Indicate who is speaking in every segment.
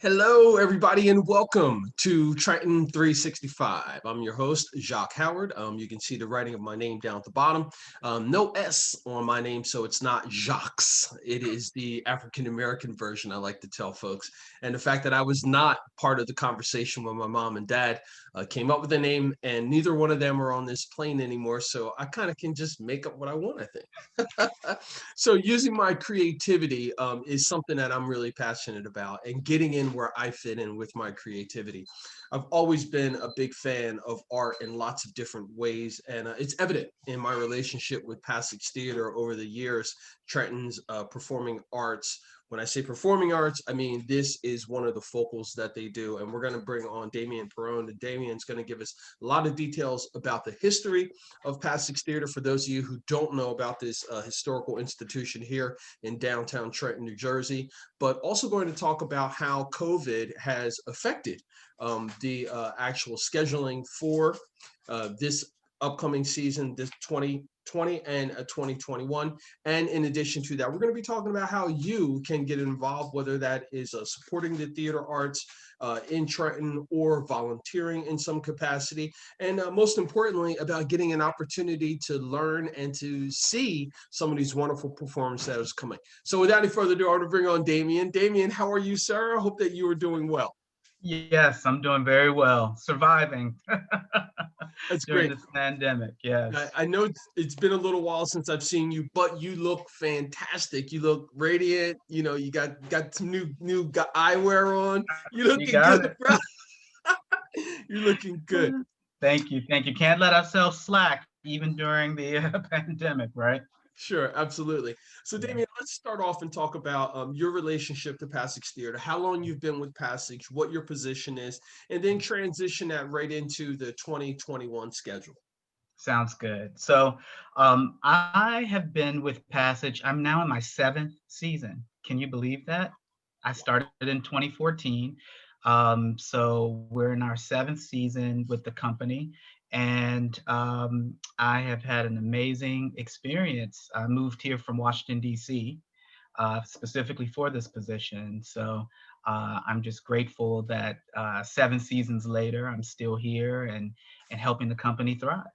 Speaker 1: Hello, everybody, and welcome to Trenton 365. I'm your host, Jacque Howard. You can see the writing of my name down at the bottom. No S on my name, so it's not Jacques. It is the African-American version, I like to tell folks. And the fact that I was not part of the conversation when my mom and dad came up with the name, and neither one of them are on this plane anymore, so I kind of can just make up what I want, I think. So using my creativity is something that I'm really passionate about, and getting in where I fit in with my creativity. I've always been a big fan of art in lots of different ways, and it's evident in my relationship with Passage Theater over the years. Trenton's performing arts. When I say performing arts, I mean this is one of the focals that they do, and we're going to bring on Damion Parron, and Damion's going to give us a lot of details about the history of Passage Theater for those of you who don't know about this historical institution here in downtown Trenton, New Jersey, but also going to talk about how COVID has affected the actual scheduling for this upcoming season, this 2020 and 2021. And in addition to that, we're going to be talking about how you can get involved, whether that is supporting the theater arts in Trenton or volunteering in some capacity. And most importantly, about getting an opportunity to learn and to see some of these wonderful performances that is coming. So without any further ado, I want to bring on Damion. Damion, how are you, sir? I hope that you are doing well.
Speaker 2: Yes, I'm doing very well, surviving
Speaker 1: That's
Speaker 2: during
Speaker 1: great.
Speaker 2: this pandemic. Yes.
Speaker 1: I know it's been a little while since I've seen you, but you look fantastic. You look radiant. You know, you got some new eyewear on. You're
Speaker 2: You
Speaker 1: looking
Speaker 2: got
Speaker 1: good,
Speaker 2: it.
Speaker 1: bro. You're looking good.
Speaker 2: Thank you. Thank you. Can't let ourselves slack even during the pandemic, right?
Speaker 1: Sure, absolutely. So,
Speaker 2: Yeah.
Speaker 1: Damien, let's start off and talk about your relationship to Passage Theater, how long you've been with Passage, what your position is, and then transition that right into the 2021 schedule.
Speaker 2: Sounds good. So, I have been with Passage. I'm now in my seventh season. Can you believe that? I started in 2014. So we're in our seventh season with the company, and I have had an amazing experience. I moved here from Washington, D.C., specifically for this position. So I'm just grateful that 7 seasons later, I'm still here and helping the company thrive.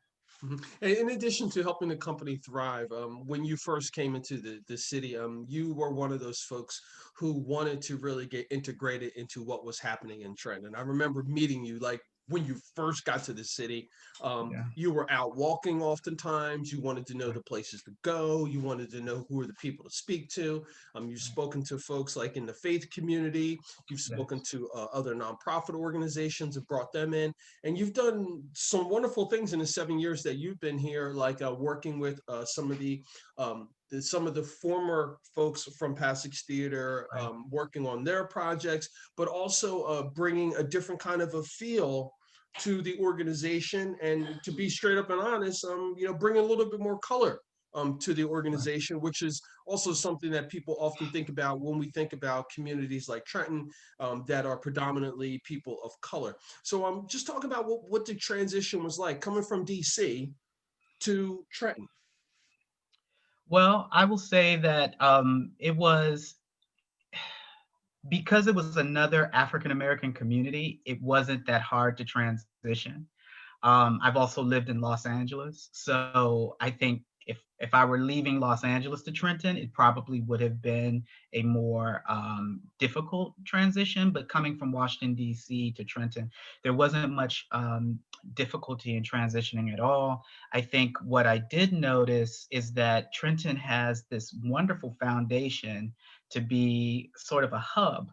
Speaker 1: Mhm. And in addition to helping the company thrive, when you first came into the city, you were one of those folks who wanted to really get integrated into what was happening in Trenton. And I remember meeting you like when you first got to the city.
Speaker 2: Yeah.
Speaker 1: You were out walking oftentimes. You wanted to know the places to go. You wanted to know who are the people to speak to. You've spoken to folks like in the faith community. You've spoken
Speaker 2: Yes.
Speaker 1: to other nonprofit organizations and brought them in, and you've done some wonderful things in the 7 years that you've been here, like working with some of the former folks from Passage Theater,
Speaker 2: Right.
Speaker 1: working on their projects, but also bringing a different kind of a feel to the organization, and to be straight up and honest, bringing a little bit more color to the
Speaker 2: Right.
Speaker 1: organization, which is also something that people often think about when we think about communities like Trenton, that are predominantly people of color. So I'm just talking about what the transition was like coming from DC to Trenton.
Speaker 2: Well, I will say that it was because it was another African American community, it wasn't that hard to transition. I've also lived in Los Angeles, so I think if I were leaving Los Angeles to Trenton, it probably would have been a more difficult transition. But coming from Washington D.C. to Trenton, there wasn't much difficulty in transitioning at all. I think what I did notice is that Trenton has this wonderful foundation to be sort of a hub,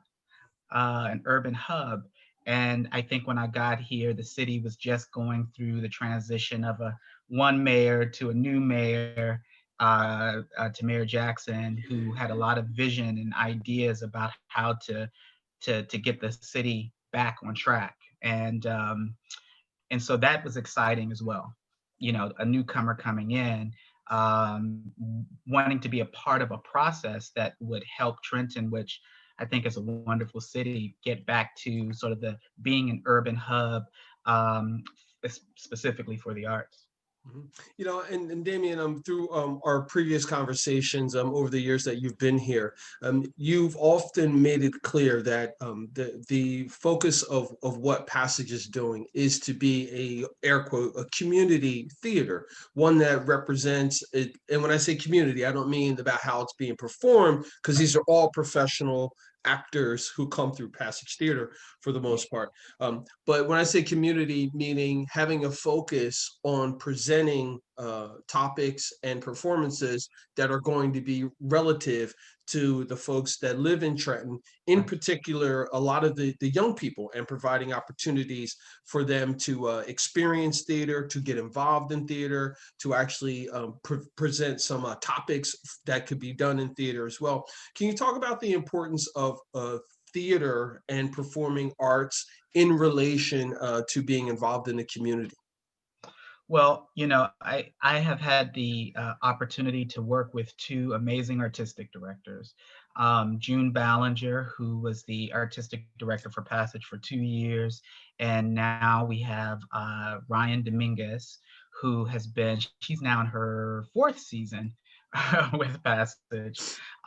Speaker 2: an urban hub. And I think when I got here, the city was just going through the transition of a one mayor to a new mayor, to Mayor Jackson, who had a lot of vision and ideas about how to get the city back on track. And so that was exciting as well. You know, a newcomer coming in, wanting to be a part of a process that would help Trenton, which I think is a wonderful city, get back to sort of the being an urban hub, specifically for the arts.
Speaker 1: Mhm. And Damion, through our previous conversations over the years that you've been here, you've often made it clear that the focus of what Passage is doing is to be a air quote a community theater, one that represents it. And when I say community, I don't mean about how it's being performed, because these are all professional actors who come through Passage Theater for the most part. But when I say community, meaning having a focus on presenting topics and performances that are going to be relative to the folks that live in Trenton, in
Speaker 2: Right.
Speaker 1: particular, a lot of the young people, and providing opportunities for them to experience theater, to get involved in theater, to actually present some topics that could be done in theater as well. Can you talk about the importance of theater and performing arts in relation to being involved in the community?
Speaker 2: Well, I have had the opportunity to work with two amazing artistic directors. June Ballinger, who was the artistic director for Passage for 2 years, and now we have Ryan Dominguez, who she's now in her fourth season with Passage.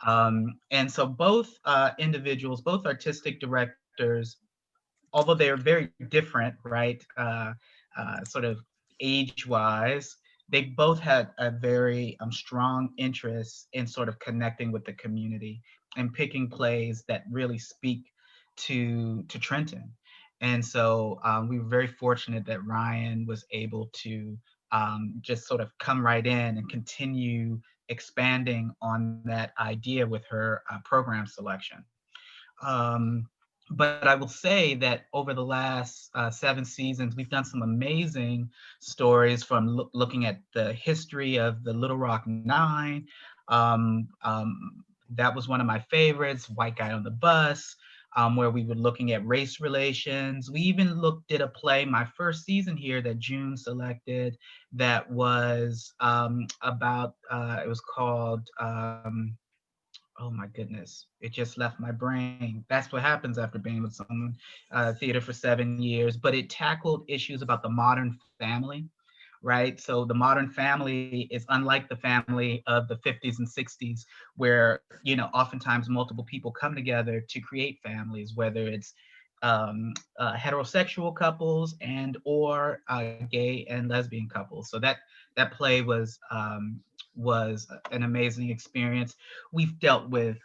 Speaker 2: And so both individuals, both artistic directors, although they are very different, right? Sort of age wise, they both had a very strong interest in sort of connecting with the community and picking plays that really speak to Trenton. And so we were very fortunate that Ryan was able to just sort of come right in and continue expanding on that idea with her program selection. Um, but I will say that over the last 7 seasons, we've done some amazing stories from looking at the history of the Little Rock Nine. That was one of my favorites, White Guy on the Bus, where we were looking at race relations. We even looked at a play my first season here that June selected that was about, it was called, oh my goodness, it just left my brain. That's what happens after being with someone theater for 7 years. But it tackled issues about the modern family, right? So the modern family is unlike the family of the 50s and 60s, where oftentimes multiple people come together to create families, whether it's heterosexual couples and or gay and lesbian couples. So that play was an amazing experience. We've dealt with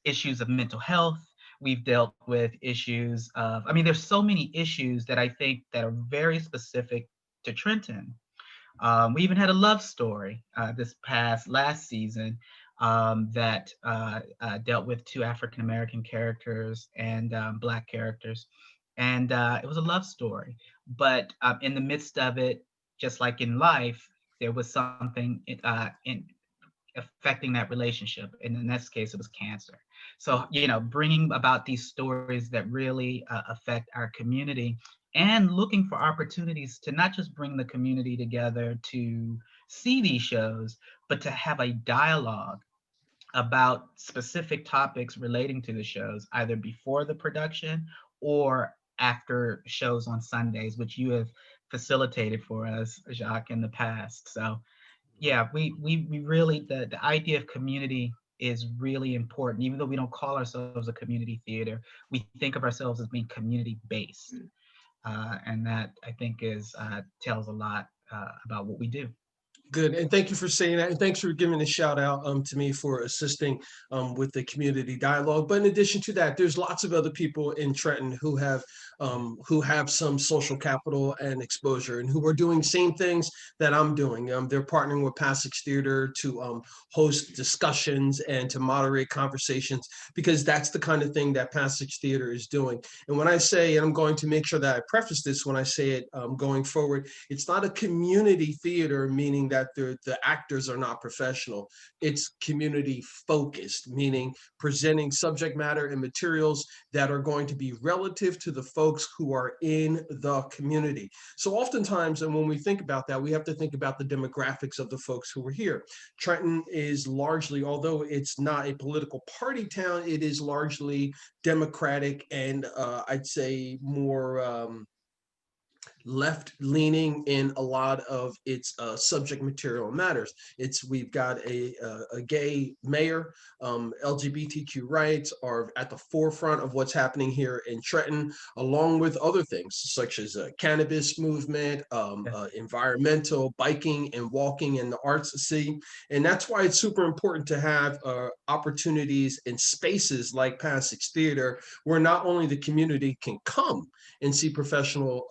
Speaker 2: issues of mental health. We've dealt with issues of, I mean, there's so many issues that I think that are very specific to Trenton. We even had a love story this past last season that dealt with two African American characters and Black characters, and it was a love story. But in the midst of it, just like in life, there was something in affecting that relationship, and in this case, it was cancer. So bringing about these stories that really affect our community and looking for opportunities to not just bring the community together to see these shows, but to have a dialogue about specific topics relating to the shows, either before the production or after shows on Sundays, which you have facilitated for us, Jacque, in the past. So yeah, we really, the idea of community is really important. Even though we don't call ourselves a community theater, we think of ourselves as being community based, and that I think is tells a lot about what we do.
Speaker 1: Good, and thank you for saying that, and thanks for giving a shout out to me for assisting with the community dialogue. But in addition to that, there's lots of other people in Trenton who have some social capital and exposure, and who are doing same things that I'm doing. They're partnering with Passage Theater to host discussions and to moderate conversations, because that's the kind of thing that Passage Theater is doing. And when I say, and I'm going to make sure that I preface this when I say it going forward, it's not a community theater, meaning that the actors are not professional. It's community focused, meaning presenting subject matter and materials that are going to be relative to the folks who are in the community. So oftentimes, and when we think about that, we have to think about the demographics of the folks who are here. Trenton is largely, although it's not a political party town, it is largely Democratic, and I'd say more left leaning in a lot of its subject material matters. We've got a gay mayor. LGBTQ rights are at the forefront of what's happening here in Trenton, along with other things such as cannabis movement,
Speaker 2: Yeah.
Speaker 1: environmental, biking and walking, and the arts scene. And that's why it's super important to have opportunities and spaces like Passage Theater, where not only the community can come and see professional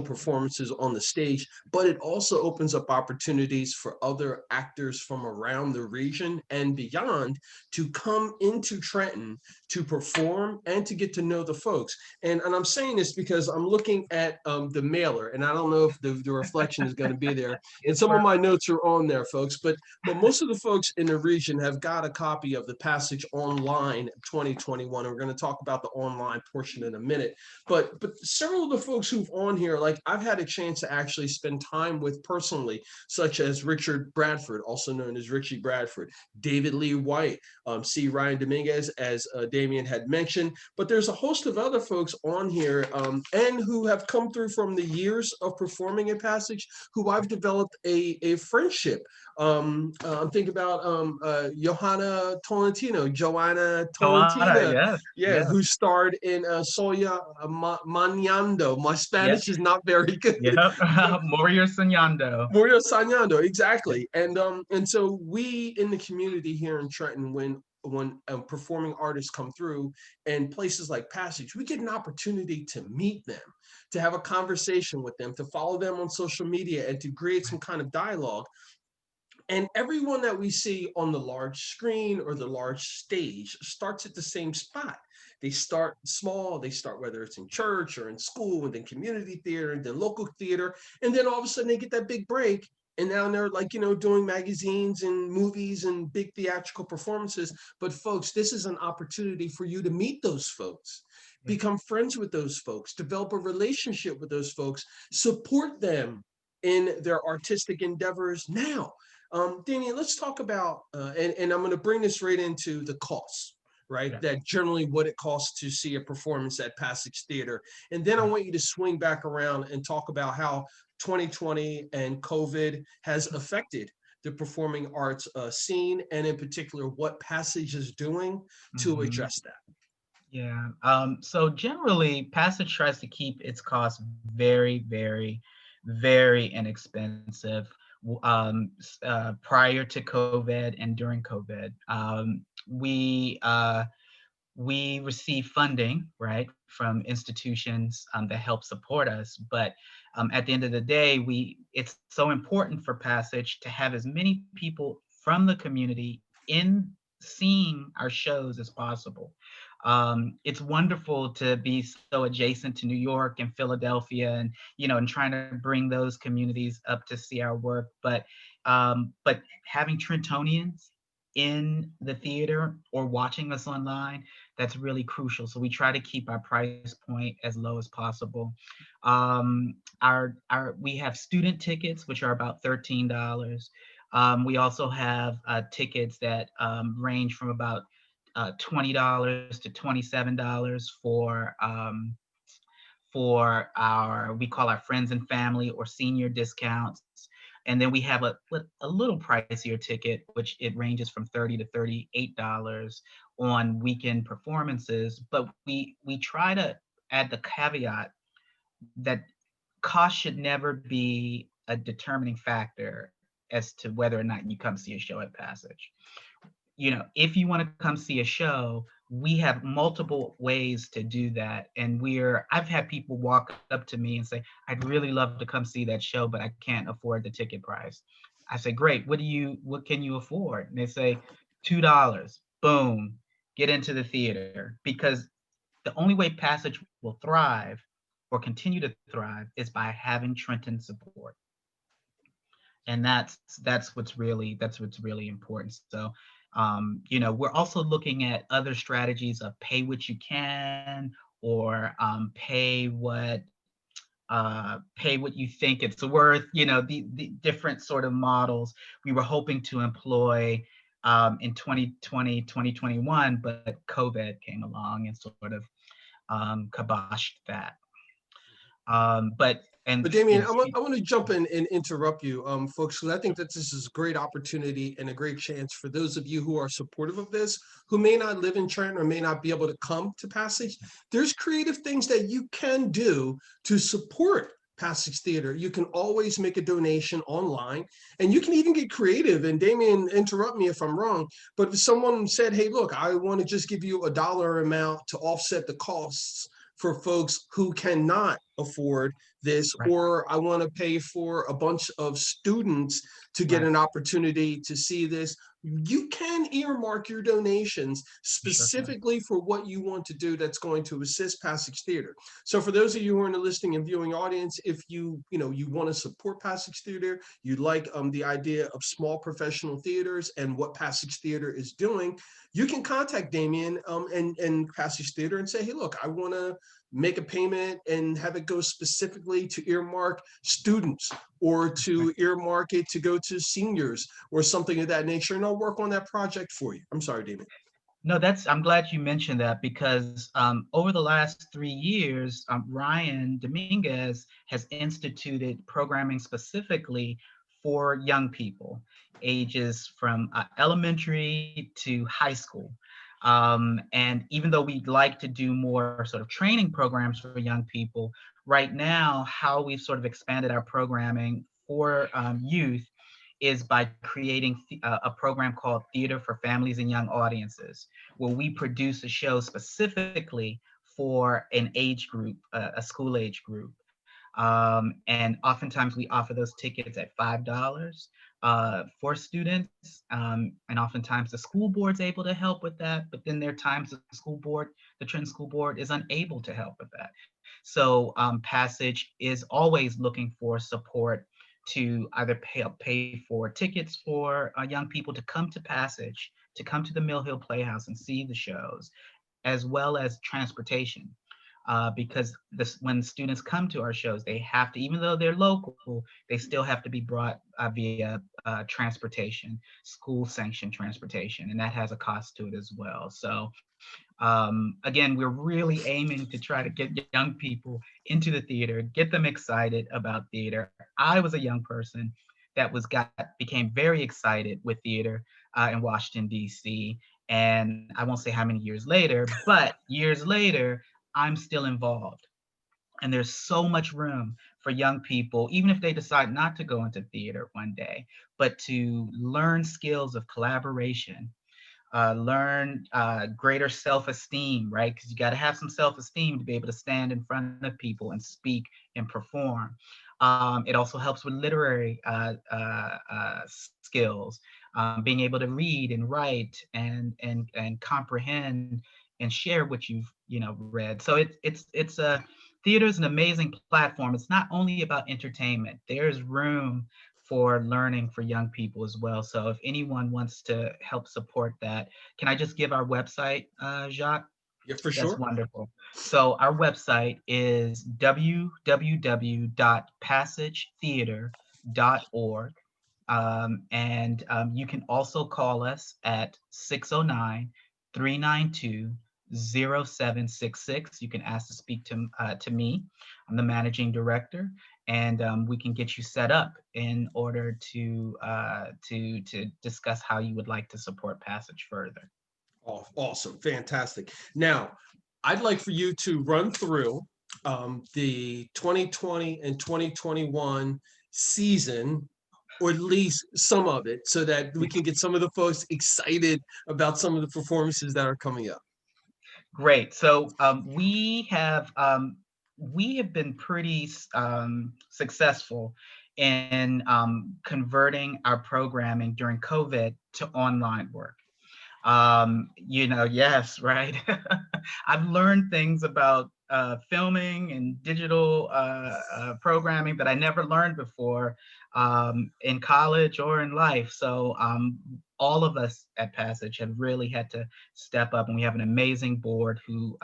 Speaker 1: performances on the stage, but it also opens up opportunities for other actors from around the region and beyond to come into Trenton to perform and to get to know the folks. And I'm saying this because I'm looking at the mailer, and I don't know if the reflection is going to be there. And
Speaker 2: It's
Speaker 1: some of my
Speaker 2: perfect.
Speaker 1: notes are on there, folks. But most of the folks in the region have got a copy of the Passage Online 2021. And we're going to talk about the online portion in a minute. But several of the folks who've on here, like I've had a chance to actually spend time with personally, such as Richard Bradford, also known as Richie Bradford, David Lee White, C. Ryan Dominguez, as Damion had mentioned. But there's a host of other folks on here and who have come through from the years of performing in Passage, who I've developed a friendship. I'm thinking about Joanna
Speaker 2: Joanna,
Speaker 1: Tolentino,
Speaker 2: yes,
Speaker 1: yeah,
Speaker 2: yes,
Speaker 1: who starred in Soya Mañando. My
Speaker 2: yeah,
Speaker 1: Spanish is not very good.
Speaker 2: yeah. Moria Soñando.
Speaker 1: Morio Sagnando, exactly. And so we in the community here in Trenton, when performing artists come through and places like Passage, we get an opportunity to meet them, to have a conversation with them, to follow them on social media, and to create some kind of dialogue. And everyone that we see on the large screen or the large stage starts at the same spot. They start small, they start whether it's in church or in school, and then community theater, and then local theater. And then all of a sudden they get that big break. And now they're like, doing magazines and movies and big theatrical performances. But folks, this is an opportunity for you to meet those folks,
Speaker 2: Yeah.
Speaker 1: become friends with those folks, develop a relationship with those folks, support them in their artistic endeavors now. Damion, let's talk about, and I'm going to bring this right into the costs, right?
Speaker 2: Yeah.
Speaker 1: That generally what it costs to see a performance at Passage Theater. And then I want you to swing back around and talk about how 2020 and COVID has affected the performing arts scene, and in particular, what Passage is doing to
Speaker 2: Mhm.
Speaker 1: address that.
Speaker 2: Yeah. So generally, Passage tries to keep its costs very, very, very inexpensive. Prior to COVID and during COVID, we receive funding, right, from institutions that help support us. But at the end of the day, it's so important for Passage to have as many people from the community in seeing our shows as possible. It's wonderful to be so adjacent to New York and Philadelphia, and and trying to bring those communities up to see our work. But having Trentonians in the theater or watching us online, that's really crucial. So we try to keep our price point as low as possible. Our we have student tickets, which are about $13. We also have tickets that range from about $20 to $27 for our, we call our friends and family or senior discounts. And then we have a little pricier ticket, which it ranges from $30 to $38 on weekend performances. But we try to add the caveat that cost should never be a determining factor as to whether or not you come see a show at Passage. If you want to come see a show, we have multiple ways to do that. And I've had people walk up to me and say, I'd really love to come see that show, but I can't afford the ticket price. I say, great. What can you afford? And they say, $2. Boom, get into the theater. Because the only way Passage will thrive or continue to thrive is by having Trenton support. And that's what's really important. So we're also looking at other strategies of pay what you can, or pay what you think it's worth. The different sort of models we were hoping to employ in 2020, 2021, but COVID came along and sort of kiboshed that. But and
Speaker 1: But Damian,
Speaker 2: you
Speaker 1: I
Speaker 2: know,
Speaker 1: want to jump in and interrupt you, folks, because I think that this is a great opportunity and a great chance for those of you who are supportive of this, who may not live in Trenton or may not be able to come to Passage. There's creative things that you can do to support Passage Theater. You can always make a donation online, and you can even get creative. And Damian, interrupt me if I'm wrong, but if someone said, "Hey, look, I want to just give you a dollar amount to offset the costs for folks who cannot afford this,"
Speaker 2: right,
Speaker 1: or I want to pay for a bunch of students to get
Speaker 2: right,
Speaker 1: an opportunity to see this, you can earmark your donations
Speaker 2: you sure can.
Speaker 1: specifically for what you want to do that's going to assist Passage Theater. So for those of you who are in the listening and viewing audience, if you want to support Passage Theater, you like the idea of small professional theaters and what Passage Theater is doing, you can contact Damian and Passage Theater and say, "Hey, look, I want to make a payment and have it go specifically to earmark students or
Speaker 2: Right.
Speaker 1: to earmark it to go to seniors or something of that nature, and I'll work on that project for you." I'm sorry, Damon.
Speaker 2: No, I'm glad you mentioned that because over the last 3 years, Ryan Dominguez has instituted programming specifically for young people, ages from elementary to high school. And even though we'd like to do more sort of training programs for young people, right now, how we've sort of expanded our programming for youth is by creating a program called Theater for Families and Young Audiences, where we produce a show specifically for an age group, a school age group. And oftentimes we offer those tickets at $5 for students. And oftentimes the school board's able to help with that, but then there are times the Trenton School Board is unable to help with that. So Passage is always looking for support to either pay for tickets for young people to come to Passage, to come to the Mill Hill Playhouse and see the shows, as well as transportation. Because when students come to our shows, they have to, even though they're local, they still have to be brought via transportation, school sanctioned transportation, and that has a cost to it as well. So again, we're really aiming to try to get young people into the theater, get them excited about theater. I was a young person that became very excited with theater in Washington, D.C. And I won't say how many years later, but years later, I'm still involved. And there's so much room for young people, even if they decide not to go into theater one day, but to learn skills of collaboration, learn greater self-esteem, right? Because you got to have some self-esteem to be able to stand in front of people and speak and perform. It also helps with literary skills, being able to read and write and comprehend and share what you've read. So it's a theater is an amazing platform. It's not only about entertainment. There's room for learning for young people as well. So if anyone wants to help support that, can I just give our website, Jacques?
Speaker 1: Yeah, for
Speaker 2: That's
Speaker 1: sure.
Speaker 2: wonderful. So our website is www.passagetheater.org. And you can also call us at 609-392-0766. You can ask to speak to me. I'm the managing director, and we can get you set up in order to discuss how you would like to support Passage further.
Speaker 1: Awesome, fantastic. Now, I'd like for you to run through the 2020 and 2021 season, or at least some of it, so that we can get some of the folks excited about some of the performances that are coming up.
Speaker 2: Great. So we have been pretty successful in converting our programming during COVID to online work. Yes, right. I've learned things about filming and digital programming that I never learned before in college or in life. So all of us at Passage have really had to step up, and we have an amazing board who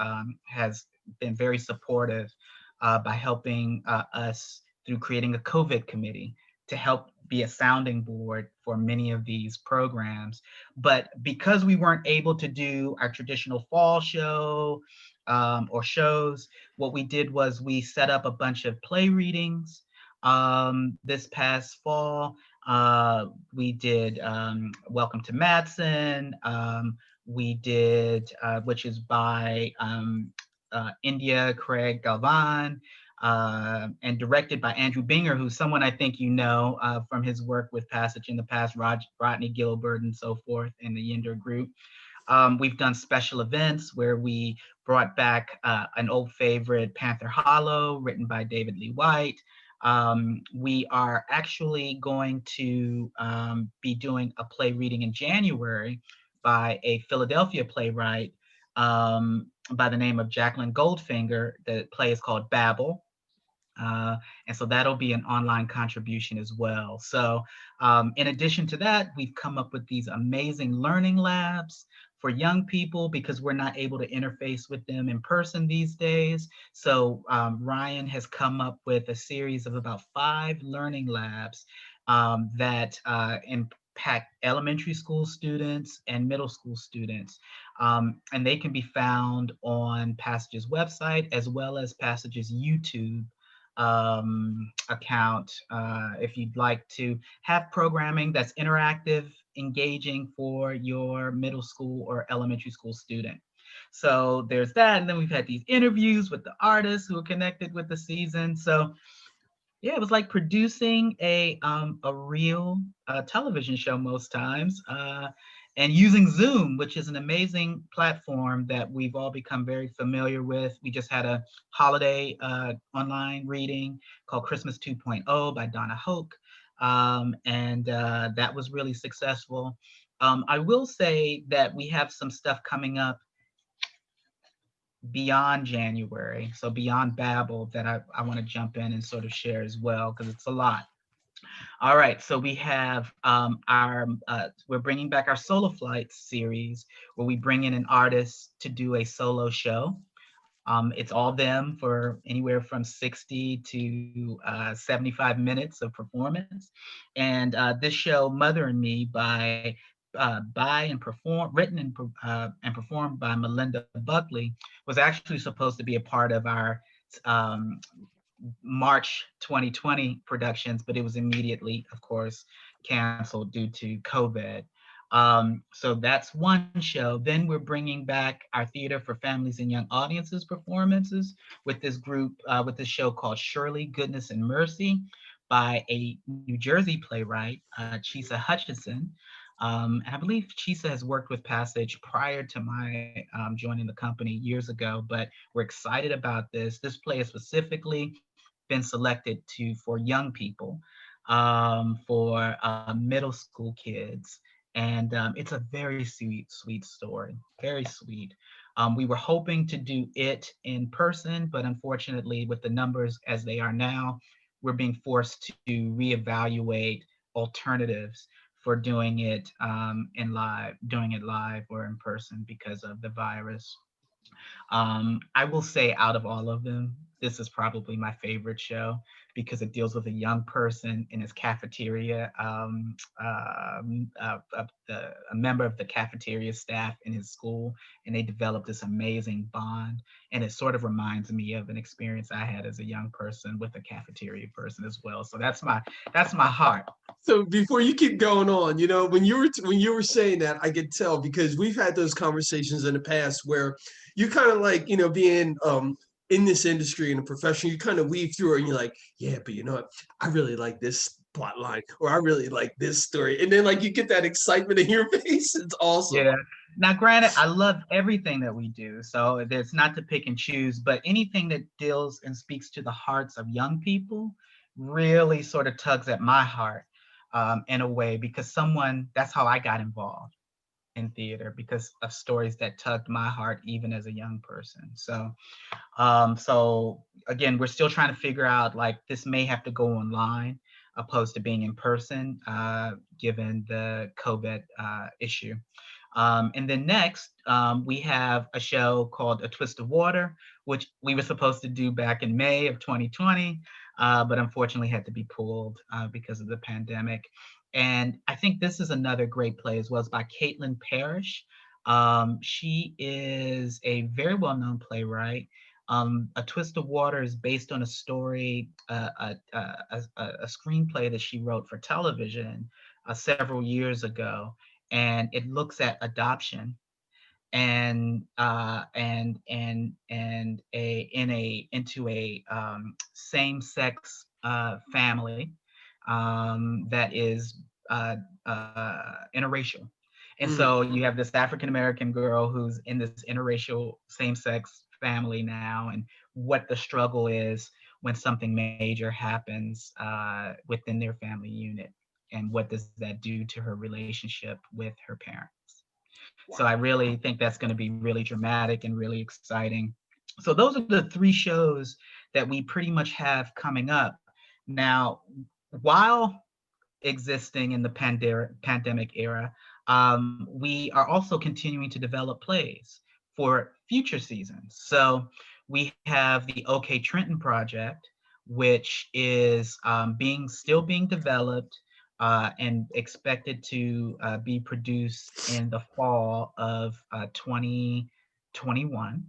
Speaker 2: has been very supportive by helping us through creating a COVID committee to help be a sounding board for many of these programs. But because we weren't able to do our traditional fall show or shows. What we did was we set up a bunch of play readings this past fall. We did Welcome to Madsen. We did, which is by India Craig Galvan, and directed by Andrew Binger, who's someone I think you know from his work with Passage in the Past, Rodney Gilbert, and so forth, in the Yinder group. We've done special events where we brought back an old favorite, Panther Hollow, written by David Lee White. We are actually going to be doing a play reading in January by a Philadelphia playwright by the name of Jacqueline Goldfinger. The play is called Babel. And so that'll be an online contribution as well. So in addition to that, we've come up with these amazing learning labs for young people because we're not able to interface with them in person these days. So Ryan has come up with a series of about 5 learning labs that impact elementary school students and middle school students. And they can be found on Passage's website as well as Passage's YouTube account if you'd like to have programming that's interactive, engaging for your middle school or elementary school student. So there's that, and then we've had these interviews with the artists who are connected with the season. So yeah, it was like producing a real television show most times, and using Zoom, which is an amazing platform that we've all become very familiar with. We just had a holiday online reading called Christmas 2.0 by Donna Hoke, and that was really successful. I will say that we have some stuff coming up beyond January, so beyond Babel, that I want to jump in and sort of share as well, because it's a lot. All right, so we have we're bringing back our Solo Flights series, where we bring in an artist to do a solo show. It's all them for anywhere from 60 to 75 minutes of performance. And this show, Mother and Me, written and performed by Melinda Buckley, was actually supposed to be a part of our um, March 2020 productions, but it was immediately, of course, canceled due to COVID. So that's one show. Then we're bringing back our Theater for Families and Young Audiences performances with this group, with this show called Shirley, Goodness, and Mercy by a New Jersey playwright, Chisa Hutchinson. And I believe Chisa has worked with Passage prior to my joining the company years ago, but we're excited about this. This play is specifically been selected for young people, for middle school kids. And it's a very sweet, sweet story, very sweet. We were hoping to do it in person, but unfortunately, with the numbers as they are now, we're being forced to reevaluate alternatives for doing it live or in person because of the virus. I will say, out of all of them, this is probably my favorite show because it deals with a young person in his cafeteria, a member of the cafeteria staff in his school, and they develop this amazing bond. And it sort of reminds me of an experience I had as a young person with a cafeteria person as well. So that's my heart.
Speaker 1: So before you keep going on, when you were saying that, I could tell because we've had those conversations in the past where you kind of like, being in this industry and a profession, you kind of weave through it and you're like, yeah, but you know what? I really like this plot line, or I really like this story. And then like you get that excitement in your face. It's awesome.
Speaker 2: Yeah. Now, granted, I love everything that we do, so it's not to pick and choose, but anything that deals and speaks to the hearts of young people really sort of tugs at my heart in a way, because that's how I got involved in theater, because of stories that tugged my heart even as a young person. So again, we're still trying to figure out, like, this may have to go online opposed to being in person, given the COVID issue. And then next, we have a show called A Twist of Water, which we were supposed to do back in May of 2020, but unfortunately had to be pulled because of the pandemic. And I think this is another great play as well. It's by Caitlin Parrish. She is a very well-known playwright. A Twist of Water is based on a story, a screenplay that she wrote for television several years ago, and it looks at adoption and a in a into a same-sex family that is interracial. And
Speaker 1: Mm,
Speaker 2: so you have this African American girl who's in this interracial same-sex family now, and what the struggle is when something major happens within their family unit, and what does that do to her relationship with her parents. So I
Speaker 1: wow.
Speaker 2: really think that's going to be really dramatic and really exciting. So those are the three shows that we pretty much have coming up. Now, while existing in the pandemic era, we are also continuing to develop plays for future seasons. So we have the OK Trenton project, which is being developed and expected to be produced in the fall of 2021.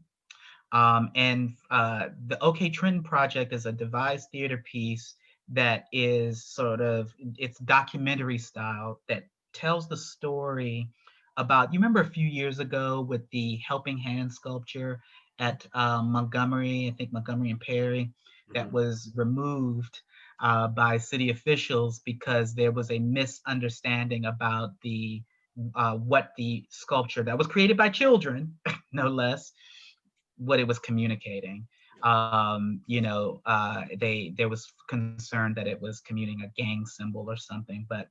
Speaker 2: And the OK Trenton project is a devised theater piece that is sort of, it's documentary style, that tells the story about, you remember a few years ago with the helping hand sculpture at Montgomery, I think Montgomery and Perry, that
Speaker 1: Mhm.
Speaker 2: was removed by city officials because there was a misunderstanding about the what the sculpture that was created by children, no less, what it was communicating. There was concern that it was communicating a gang symbol or something, but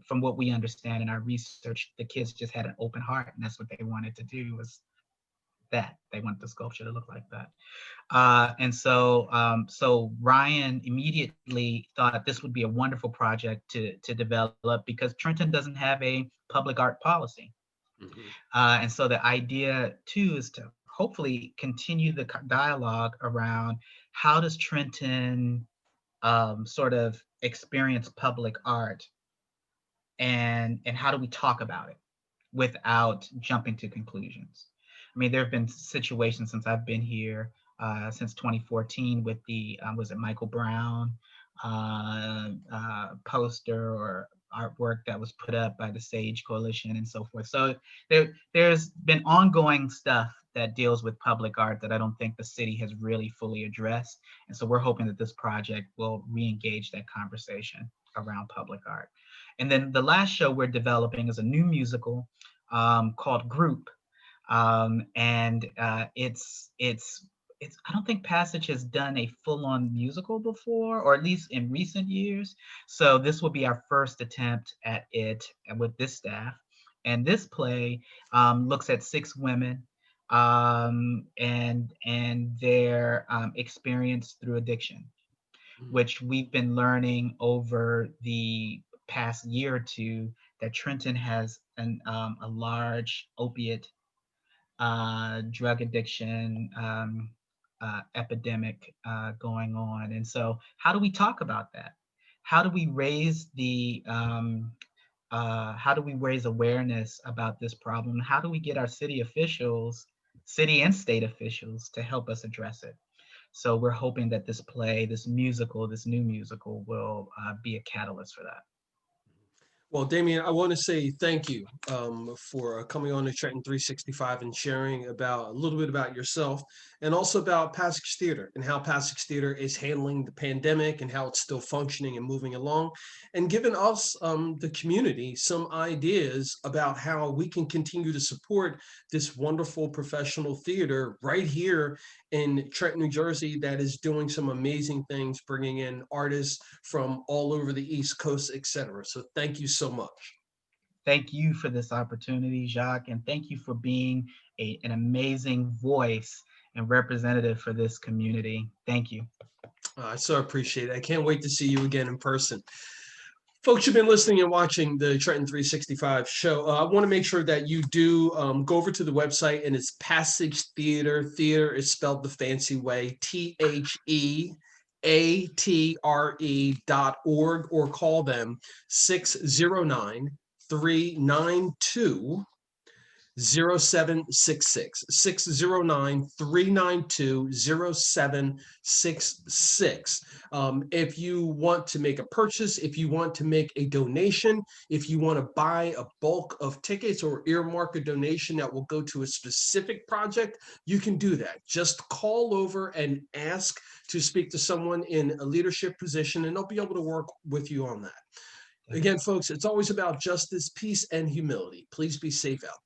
Speaker 2: from what we understand in our research, the kids just had an open heart, and that's what they wanted to do, was that they wanted the sculpture to look like that. So Ryan immediately thought this would be a wonderful project to develop, because Trenton doesn't have a public art policy.
Speaker 1: Mhm.
Speaker 2: And so the idea too is to hopefully continue the dialogue around how does Trenton sort of experience public art, and how do we talk about it without jumping to conclusions. I mean, there have been situations since I've been here, since 2014, with the was it Michael Brown poster or artwork that was put up by the Sage Coalition and so forth. So there's been ongoing stuff that deals with public art that I don't think the city has really fully addressed. And so we're hoping that this project will re-engage that conversation around public art. And then the last show we're developing is a new musical called Group, and it's I don't think Passage has done a full-on musical before, or at least in recent years. So this will be our first attempt at it with this staff. And this play looks at six women and their experience through addiction,
Speaker 1: Mm,
Speaker 2: which we've been learning over the past year or two, that Trenton has a large opiate drug addiction epidemic going on. And so, how do we talk about that? How do we raise how do we raise awareness about this problem? How do we get our city officials, city and state officials, to help us address it? So we're hoping that this play, this musical, this new musical, will be a catalyst for that.
Speaker 1: Well, Damien, I want to say thank you for coming on to Trenton 365 and sharing about a little bit about yourself, and also about Passage Theater and how Passage Theater is handling the pandemic and how it's still functioning and moving along, and giving us, the community, some ideas about how we can continue to support this wonderful professional theater right here in Trenton, New Jersey, that is doing some amazing things, bringing in artists from all over the East Coast, etc. So thank you so much.
Speaker 2: Thank you for this opportunity, Jacques, and thank you for being an amazing voice and representative for this community. Thank you.
Speaker 1: I so appreciate it. I can't wait to see you again in person. Folks, you've been listening and watching the Trenton 365 show. I want to make sure that you do go over to the website, and it's Passage Theater. Theater is spelled the fancy way, TheAtre.org, or call them 609 392 0766 609 392 0766. If you want to make a purchase, if you want to make a donation, if you want to buy a bulk of tickets or earmark a donation that will go to a specific project, you can do that. Just call over and ask to speak to someone in a leadership position, and they'll be able to work with you on that. Again, folks, it's always about justice, peace, and humility. Please be safe out there.